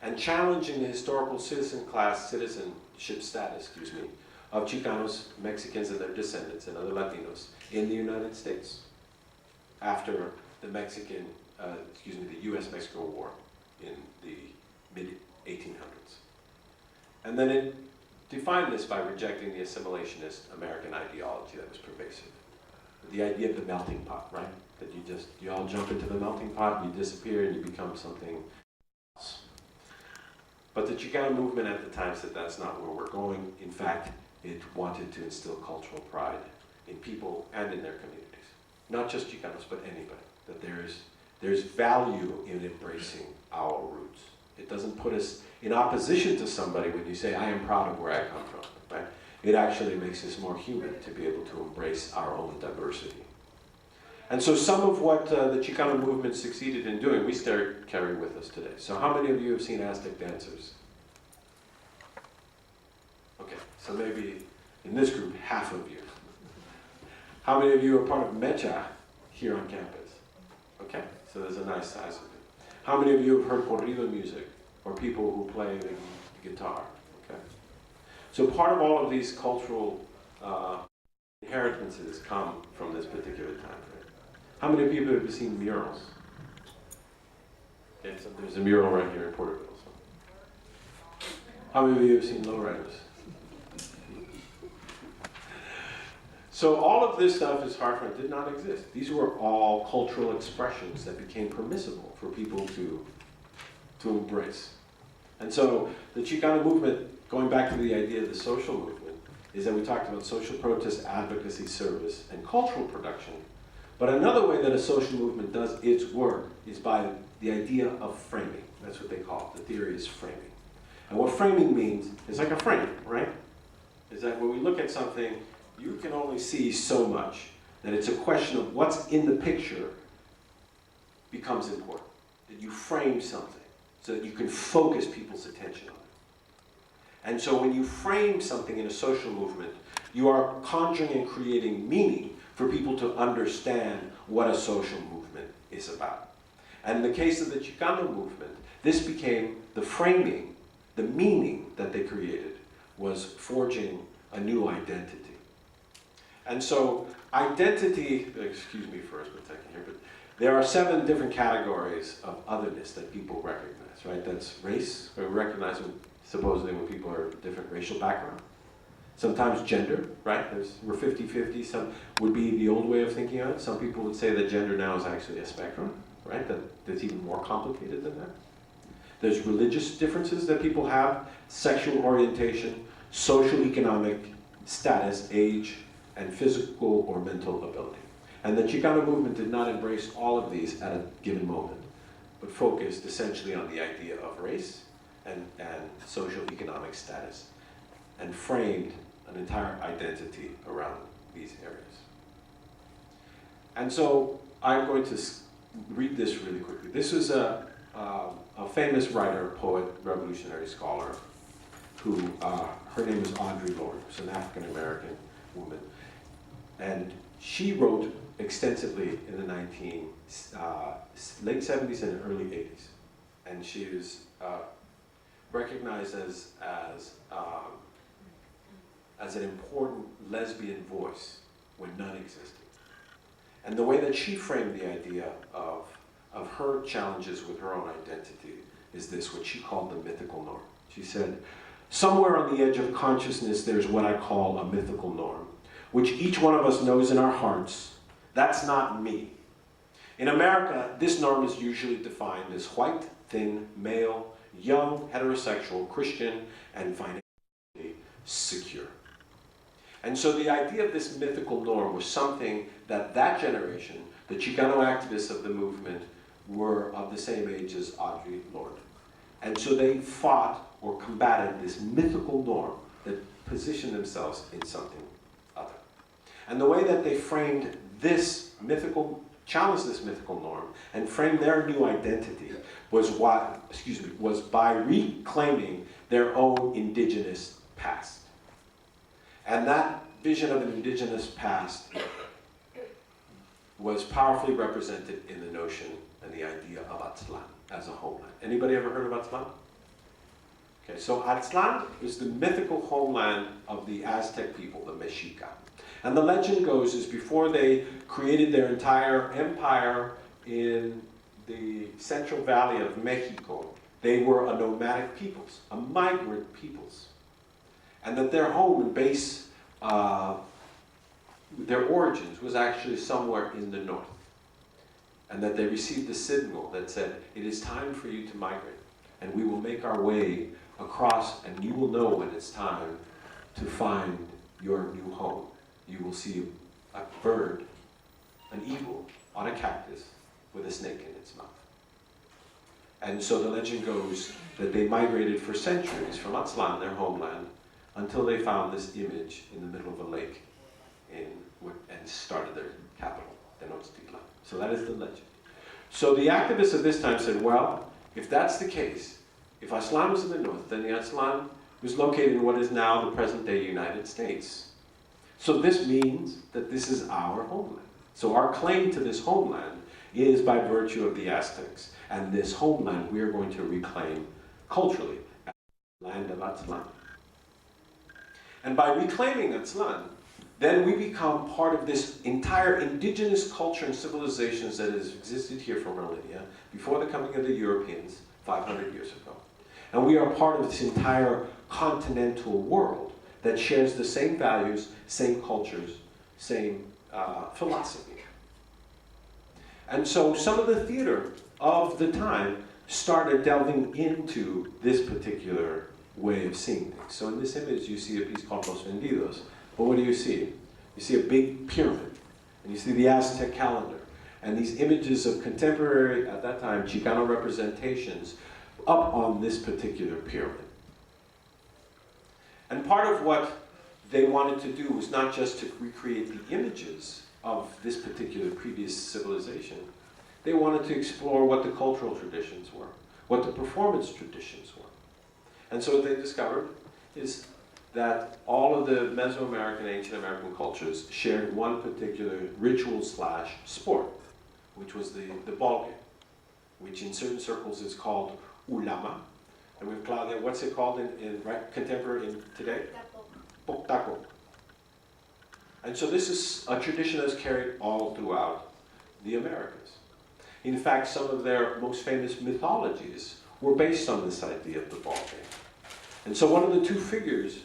and challenging the historical citizenship status, of Chicanos, Mexicans, and their descendants, and other Latinos in the United States after the the U.S.-Mexico War in the mid-1800s. And then it defined this by rejecting the assimilationist American ideology that was pervasive. The idea of the melting pot, right? That you all jump into the melting pot, you disappear, and you become something else. But the Chicano movement at the time said that's not where we're going. In fact, it wanted to instill cultural pride in people and in their communities. Not just Chicanos, but anybody. That there's value in embracing our roots. It doesn't put us in opposition to somebody when you say, I am proud of where I come from, right? It actually makes us more human to be able to embrace our own diversity. And so some of what the Chicano movement succeeded in doing, we still carry with us today. So how many of you have seen Aztec dancers? Okay, so maybe in this group, half of you. How many of you are part of Mecha here on campus? Okay, so there's a nice size of it. How many of you have heard corrido music, or people who play the guitar? Okay. So part of all of these cultural inheritances come from this particular time frame. How many people have seen murals? Okay, so there's a mural right here in Porterville. So. How many of you have seen lowriders? So all of this stuff, as Hartford did not exist. These were all cultural expressions that became permissible for people to embrace. And so the Chicano movement, going back to the idea of the social movement, is that we talked about social protest, advocacy, service, and cultural production. But another way that a social movement does its work is by the idea of framing. That's what they call it. The theory is framing. And what framing means is like a frame, right? Is that when we look at something, you can only see so much, that it's a question of what's in the picture becomes important. That you frame something so that you can focus people's attention on it. And so when you frame something in a social movement, you are conjuring and creating meaning for people to understand what a social movement is about. And in the case of the Chicano movement, this became the framing, the meaning that they created was forging a new identity. And so identity, excuse me for a second here, but there are 7 different categories of otherness that people recognize, right? That's race, we recognize them supposedly when people are different racial background. Sometimes gender, right? We're 50-50, some would be the old way of thinking of it. Some people would say that gender now is actually a spectrum, right? That's even more complicated than that. There's religious differences that people have, sexual orientation, social economic status, age, and physical or mental ability. And the Chicano movement did not embrace all of these at a given moment, but focused essentially on the idea of race and social economic status, and framed an entire identity around these areas. And so I'm going to read this really quickly. This is a famous writer, poet, revolutionary scholar, who, her name is Audre Lorde, who's an African-American woman. And she wrote extensively in the late 70s and early 80s. And she was recognized as an important lesbian voice when none existed. And the way that she framed the idea of her challenges with her own identity is this, what she called the mythical norm. She said, somewhere on the edge of consciousness there's what I call a mythical norm, which each one of us knows in our hearts, that's not me. In America, this norm is usually defined as white, thin, male, young, heterosexual, Christian, and financially secure. And so the idea of this mythical norm was something that generation, the Chicano activists of the movement, were of the same age as Audre Lorde. And so they fought or combated this mythical norm that positioned themselves in something other. And the way that they framed this mythical challenged this mythical norm and framed their new identity was by reclaiming their own indigenous past. And that vision of an indigenous past was powerfully represented in the notion and the idea of Aztlan as a homeland. Anybody ever heard of Aztlan? Okay, so Aztlan is the mythical homeland of the Aztec people, the Mexica. And the legend goes is before they created their entire empire in the Central Valley of Mexico, they were a nomadic peoples, a migrant peoples. And that their home and base, their origins was actually somewhere in the north. And that they received a signal that said, it is time for you to migrate. And we will make our way across, and you will know when it's time to find your new home. You will see a bird, an eagle, on a cactus with a snake in its mouth. And so the legend goes that they migrated for centuries from Aztlan, their homeland, until they found this image in the middle of a lake and started their capital, Tenochtitlan. So that is the legend. So the activists of this time said, well, if that's the case, if Aztlan was in the north, then the Aztlan was located in what is now the present-day United States. So this means that this is our homeland. So our claim to this homeland is by virtue of the Aztecs. And this homeland we are going to reclaim culturally as the land of Aztlan. And by reclaiming Aztlan, then we become part of this entire indigenous culture and civilizations that has existed here for millennia, before the coming of the Europeans 500 years ago. And we are part of this entire continental world that shares the same values, same cultures, same philosophy. And so some of the theater of the time started delving into this particular way of seeing things. So in this image you see a piece called Los Vendidos. But what do you see? You see a big pyramid, and you see the Aztec calendar, and these images of contemporary, at that time, Chicano representations up on this particular pyramid. And part of what they wanted to do was not just to recreate the images of this particular previous civilization. They wanted to explore what the cultural traditions were, what the performance traditions were. And so what they discovered is that all of the Mesoamerican, ancient American cultures shared one particular ritual/sport, which was the ball game, which in certain circles is called ulama. And we have Claudia, what's it called in contemporary in today? Taco. And so this is a tradition that's carried all throughout the Americas. In fact, some of their most famous mythologies were based on this idea of the ball game. And so one of the two figures,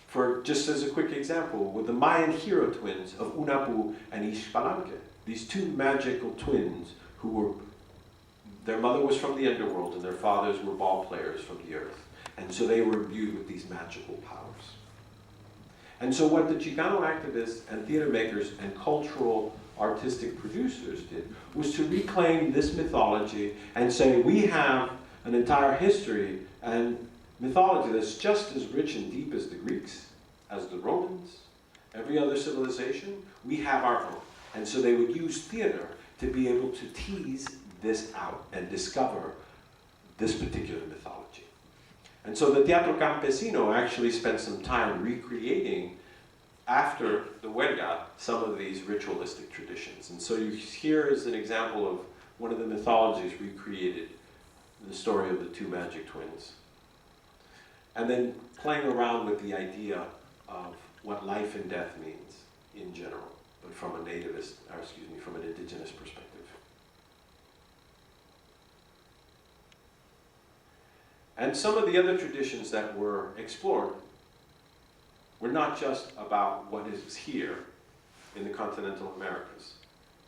for just as a quick example, were the Mayan hero twins of Unapu and Ixpalanque. These two magical twins who were, their mother was from the underworld and their fathers were ball players from the earth. And so they were imbued with these magical powers. And so what the Chicano activists and theater makers and cultural artistic producers did was to reclaim this mythology and say, we have an entire history and mythology that's just as rich and deep as the Greeks, as the Romans, every other civilization. We have our own. And so they would use theater to be able to tease this out and discover this particular mythology. And so the Teatro Campesino actually spent some time recreating, after the huelga, some of these ritualistic traditions. And so here is an example of one of the mythologies recreated, the story of the two magic twins. And then playing around with the idea of what life and death means in general, but from a nativist, or excuse me, from an indigenous perspective. And some of the other traditions that were explored were not just about what is here in the continental Americas,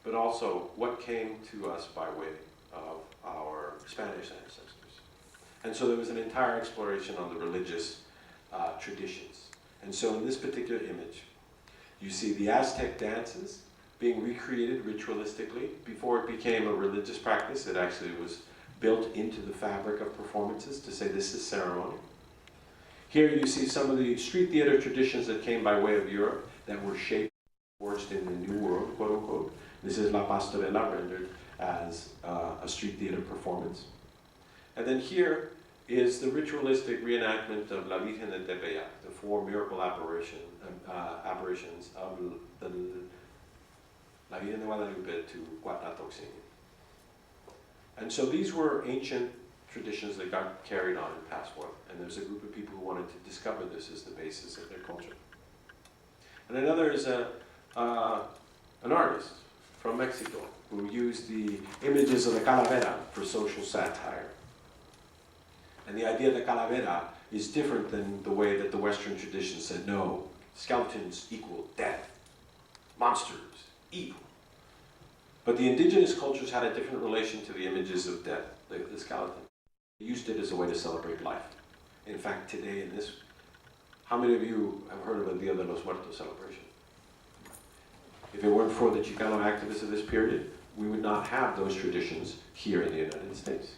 but also what came to us by way of our Spanish ancestors. And so there was an entire exploration on the religious traditions. And so in this particular image, you see the Aztec dances being recreated ritualistically. Before it became a religious practice, it actually was built into the fabric of performances to say this is ceremony. Here you see some of the street theater traditions that came by way of Europe that were shaped, forged in the New World, quote unquote. This is La Pastorela rendered as a street theater performance. And then here is the ritualistic reenactment of La Virgen de Tepeyac, the 4 miracle apparitions of the La Virgen de Guadalupe to Guatatoxin. And so these were ancient traditions that got carried on in Pascua, and there's a group of people who wanted to discover this as the basis of their culture. And another is an artist from Mexico who used the images of the calavera for social satire. And the idea of the calavera is different than the way that the Western tradition said, no, skeletons equal death, monsters, evil. But the indigenous cultures had a different relation to the images of death, the skeleton. They used it as a way to celebrate life. In fact, today in this, how many of you have heard of a Dia de los Muertos celebration? If it weren't for the Chicano activists of this period, we would not have those traditions here in the United States.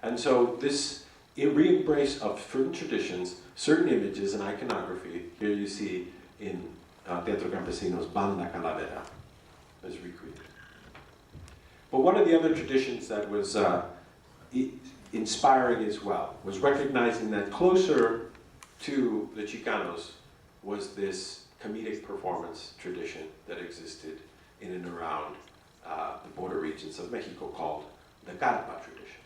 And so this re-embrace of certain traditions, certain images and iconography, here you see in Teatro Campesino's Banda Calavera, is recreated. But one of the other traditions that was inspiring as well was recognizing that closer to the Chicanos was this comedic performance tradition that existed in and around the border regions of Mexico called the Carpa tradition.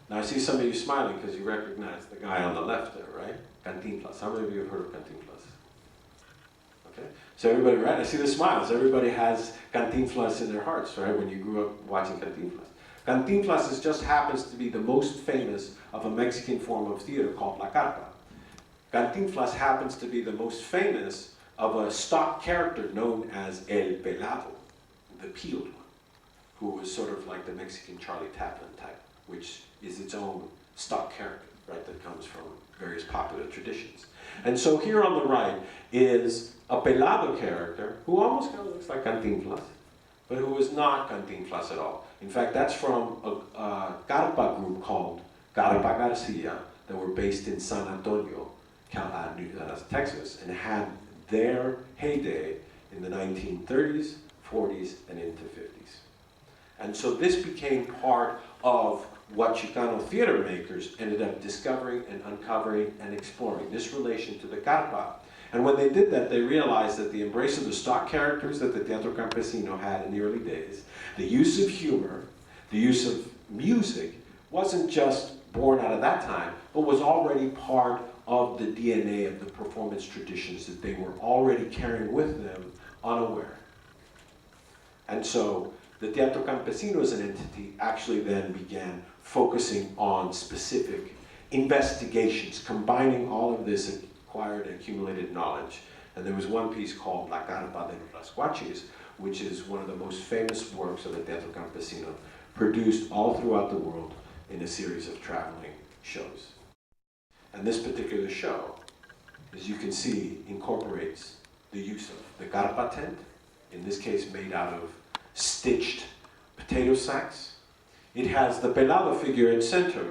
Now I see some of you smiling because you recognize the guy on the left there, right? Cantinflas. How many of you have heard of Cantinflas? Okay, so everybody, right? I see the smiles. Everybody has Cantinflas in their hearts, right? When you grew up watching Cantinflas. Cantinflas just happens to be the most famous of a Mexican form of theater called La Carpa. Cantinflas happens to be the most famous of a stock character known as El Pelado, the peeled one, who was sort of like the Mexican Charlie Chaplin type, which is its own stock character, right, that comes from various popular traditions. And so here on the right is a Pelado character who almost kind of looks like Cantinflas, but who is not Cantinflas at all. In fact, that's from a Carpa group called Carpa Garcia that were based in San Antonio, Texas, and had their heyday in the 1930s, 40s, and into 50s. And so this became part of what Chicano theater makers ended up discovering and uncovering and exploring, this relation to the Carpa. And when they did that, they realized that the embrace of the stock characters that the Teatro Campesino had in the early days, the use of humor, the use of music, wasn't just born out of that time, but was already part of the DNA of the performance traditions that they were already carrying with them unaware. And so the Teatro Campesino as an entity actually then began focusing on specific investigations, combining all of this acquired and accumulated knowledge. And there was one piece called La Carpa de los Guachis, which is one of the most famous works of the Teatro Campesino, produced all throughout the world in a series of traveling shows. And this particular show, as you can see, incorporates the use of the carpa tent, in this case made out of stitched potato sacks. It has the pelado figure in center.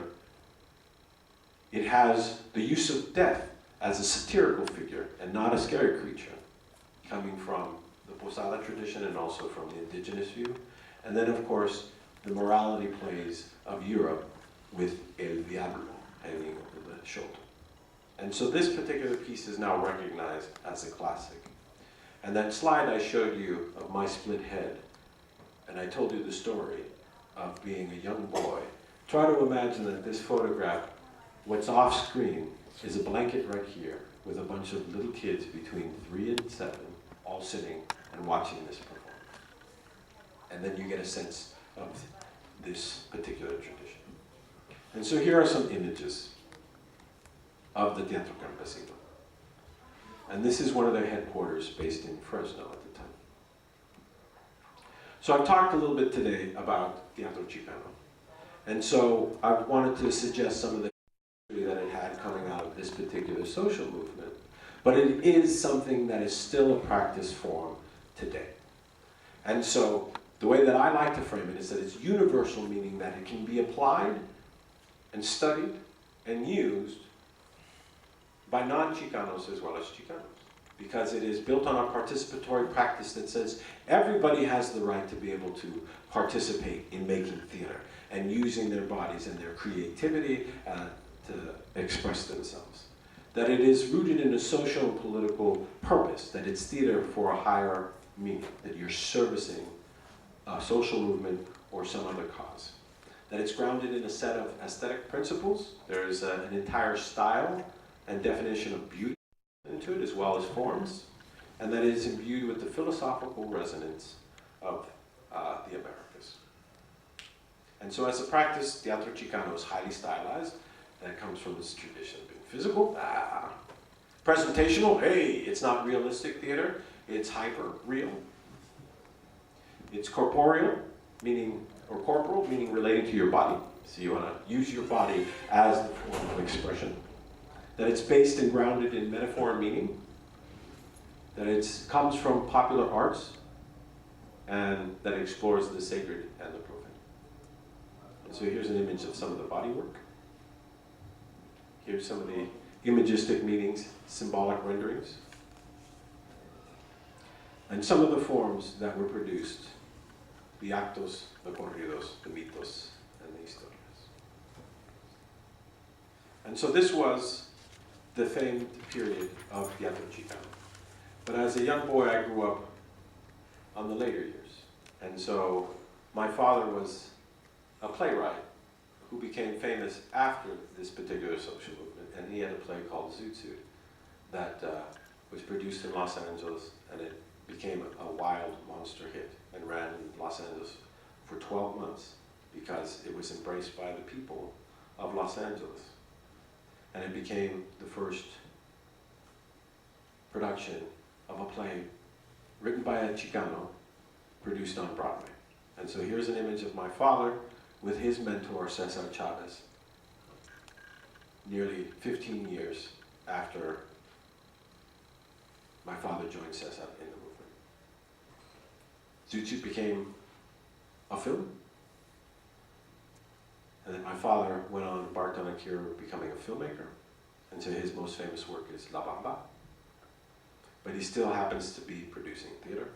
It has the use of death as a satirical figure and not a scary creature, coming from the Posada tradition and also from the indigenous view. And then, of course, the morality plays of Europe with El Diablo hanging over the shoulder. And so this particular piece is now recognized as a classic. And that slide I showed you of my split head, and I told you the story of being a young boy. Try to imagine that this photograph, what's off screen, is a blanket right here with a bunch of little kids between 3 and 7, all sitting and watching this performance. And then you get a sense of this particular tradition. And so here are some images of the Teatro Campesino. And this is one of their headquarters based in Fresno at the time. So I've talked a little bit today about Teatro Chicano. And so I wanted to suggest some of the history that it had coming out of this particular social movement. But it is something that is still a practice form today. And so the way that I like to frame it is that it's universal, meaning that it can be applied and studied and used by non-Chicanos as well as Chicanos. because it is built on a participatory practice that says everybody has the right to be able to participate in making theater and using their bodies and their creativity to express themselves. That it is rooted in a social and political purpose, that it's theater for a higher meaning, that you're servicing a social movement or some other cause. That it's grounded in a set of aesthetic principles. There's an entire style and definition of beauty into it, as well as forms, and that it is imbued with the philosophical resonance of the Americas. And so as a practice, Teatro Chicano is highly stylized. That comes from this tradition of being physical. Presentational, hey, it's not realistic theater, it's hyper-real. It's corporeal, or corporal, meaning relating to your body. So you want to use your body as the form of expression. That it's based and grounded in metaphor and meaning. That it comes from popular arts, and that it explores the sacred and the profane. And so here's an image of some of the body work. Here's some of the imagistic meanings, symbolic renderings. And some of the forms that were produced, the actos, the corridos, the mitos, and the historias. And so this was the famed period of Teatro Chicano. But as a young boy, I grew up on the later years. And so my father was a playwright who became famous after this particular social movement, and he had a play called Zoot Suit that was produced in Los Angeles, and it became a wild monster hit and ran in Los Angeles for 12 months because it was embraced by the people of Los Angeles. And it became the first production of a play written by a Chicano, produced on Broadway. And so here's an image of my father with his mentor, Cesar Chavez, nearly 15 years after my father joined Cesar in the movement. Zoot Suit became a film, and then my father embarked on a career of becoming a filmmaker, and so his most famous work is La Bamba, but he still happens to be producing theater.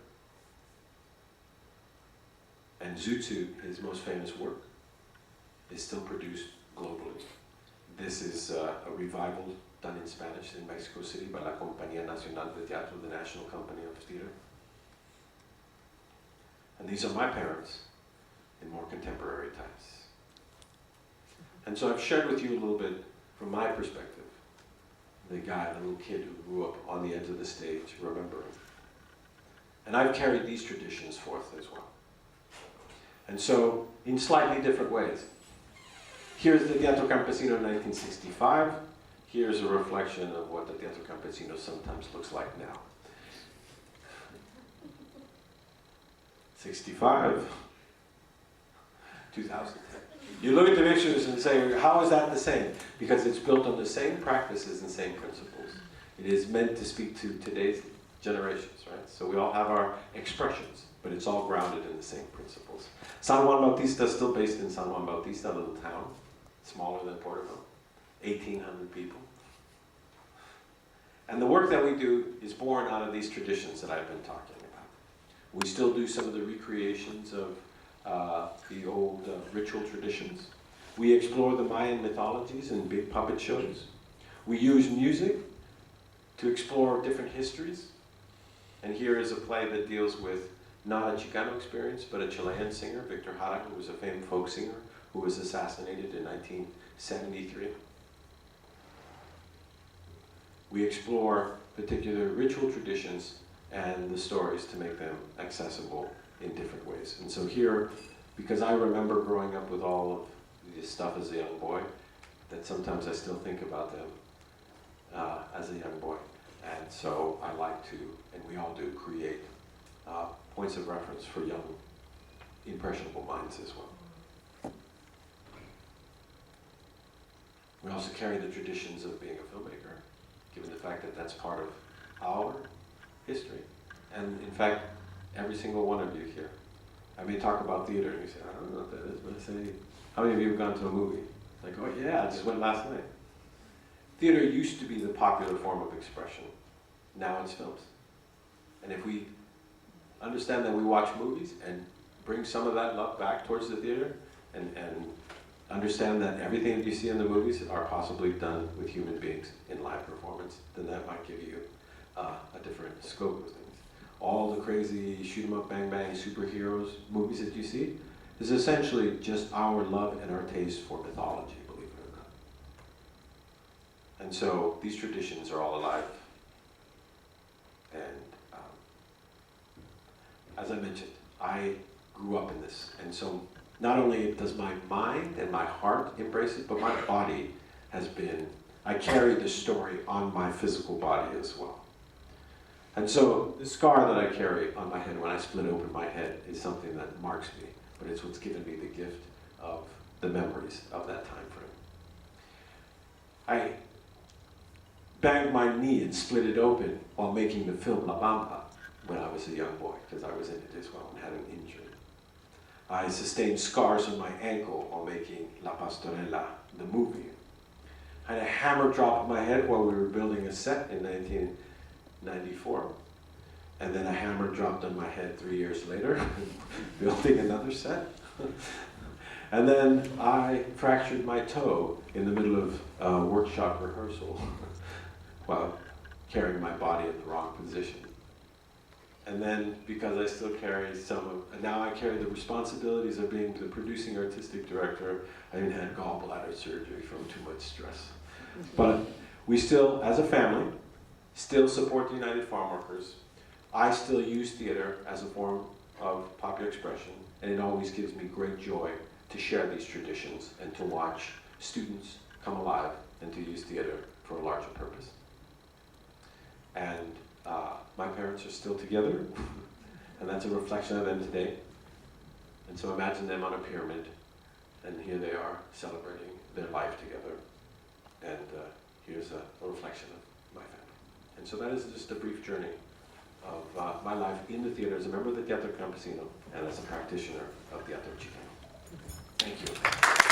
And Zoot Suit, his most famous work, is still produced globally. This is a revival done in Spanish in Mexico City by la Compañía Nacional de Teatro, the National Company of Theater. And these are my parents in more contemporary times. And so I've shared with you a little bit from my perspective, the little kid who grew up on the edge of the stage, remembering. And I've carried these traditions forth as well. And so, in slightly different ways. Here's the Teatro Campesino in 1965. Here's a reflection of what the Teatro Campesino sometimes looks like now. 65, 2010. You look at the pictures and say, how is that the same? Because it's built on the same practices and same principles. It is meant to speak to today's generations, right? So we all have our expressions, but it's all grounded in the same principles. San Juan Bautista is still based in San Juan Bautista, a little town, smaller than Portugal, 1,800 people. And the work that we do is born out of these traditions that I've been talking about. We still do some of the recreations of the old ritual traditions. We explore the Mayan mythologies and big puppet shows. We use music to explore different histories. And here is a play that deals with not a Chicano experience, but a Chilean singer, Victor Jara, who was a famed folk singer, who was assassinated in 1973. We explore particular ritual traditions and the stories to make them accessible in different ways. And so here, because I remember growing up with all of this stuff as a young boy, that sometimes I still think about them as a young boy. And so I like to, and we all do, create points of reference for young, impressionable minds as well. We also carry the traditions of being a filmmaker, given the fact that that's part of our history. And in fact, every single one of you here. I may talk about theater and you say, I don't know what that is, but I say, how many of you have gone to a movie? Like, oh yeah, I just went last night. Theater used to be the popular form of expression now it's films. And if we understand that we watch movies and bring some of that love back towards the theater, and understand that everything that you see in the movies are possibly done with human beings in live performance, then that might give you a different scope of things. All the crazy shoot 'em up, bang bang superheroes movies that you see is essentially just our love and our taste for mythology, believe it or not. And so these traditions are all alive. And as I mentioned, I grew up in this. And so not only does my mind and my heart embrace it, but my body has been, I carry this story on my physical body as well. And so the scar that I carry on my head when I split open my head is something that marks me, but it's what's given me the gift of the memories of that time frame. I banged my knee and split it open while making the film La Bamba when I was a young boy, because I was in it as well and had an injury. I sustained scars on my ankle while making La Pastorela, the movie. I had a hammer drop on my head while we were building a set in 1994. And then a hammer dropped on my head 3 years later, building another set. And then I fractured my toe in the middle of a workshop rehearsal while carrying my body in the wrong position. And then, because I still carry now I carry the responsibilities of being the producing artistic director, I even had gallbladder surgery from too much stress. But we still, as a family, still support the United Farm Workers. I still use theater as a form of popular expression, and it always gives me great joy to share these traditions and to watch students come alive and to use theater for a larger purpose. And my parents are still together, and that's a reflection of them today. And so imagine them on a pyramid, and here they are celebrating their life together. And here's a reflection of my family. And so that is just a brief journey of my life in the theater as a member of the Teatro Campesino and as a practitioner of Teatro Chicano. Thank you.